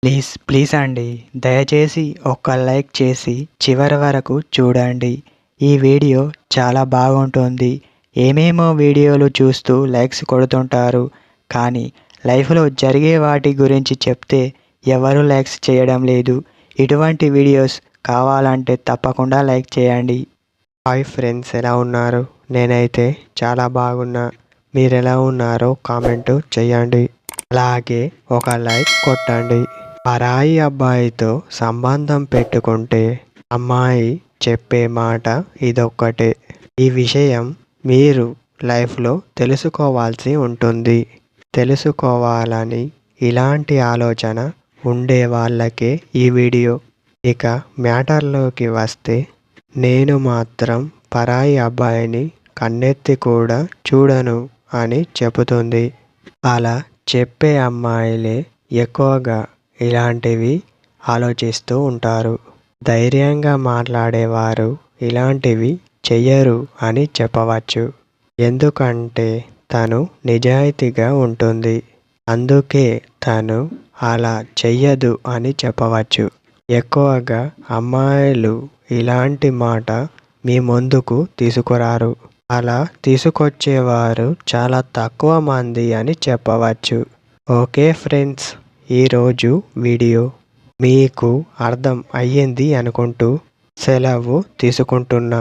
Please please అండి, దయచేసి ఒక్క లైక్ చేసి చివరి వరకు చూడండి. ఈ వీడియో చాలా బాగుంటుంది. ఏమేమో వీడియోలు చూస్తూ లైక్స్ కొడుతుంటారు, కానీ లైఫ్లో జరిగే వాటి గురించి చెప్తే ఎవరు లైక్స్ చేయడం లేదు. ఇటువంటి వీడియోస్ కావాలంటే తప్పకుండా లైక్ చేయండి. హాయ్ ఫ్రెండ్స్, ఎలా ఉన్నారు? నేనైతే చాలా బాగున్నా. మీరు ఎలా ఉన్నారో కామెంట్ చేయండి. అలాగే ఒక లైక్ కొట్టండి. పరాయి అబ్బాయితో సంబంధం పెట్టుకుంటే అమ్మాయి చెప్పే మాట ఇదొక్కటే. ఈ విషయం మీరు లైఫ్లో తెలుసుకోవాల్సి ఉంటుంది. తెలుసుకోవాలని ఇలాంటి ఆలోచన ఉండే వాళ్ళకే ఈ వీడియో. ఇక మ్యాటర్లోకి వస్తే, నేను మాత్రం పరాయి అబ్బాయిని కన్నెత్తి కూడా చూడను అని చెబుతుంది. అలా చెప్పే అమ్మాయిలే ఎక్కువగా ఇలాంటివి ఆలోచిస్తూ ఉంటారు. ధైర్యంగా మాట్లాడేవారు ఇలాంటివి చెయ్యరు అని చెప్పవచ్చు. ఎందుకంటే తను నిజాయితీగా ఉంటుంది. అందుకే తను అలా చెయ్యదు అని చెప్పవచ్చు. ఎక్కువగా అమ్మాయిలు ఇలాంటి మాట మీ ముందుకు తీసుకురారు. అలా తీసుకొచ్చేవారు చాలా తక్కువ మంది అని చెప్పవచ్చు. ఓకే ఫ్రెండ్స్, ఈరోజు వీడియో మీకు అర్థం అయ్యింది అనుకుంటూ సెలవు తీసుకుంటున్నా.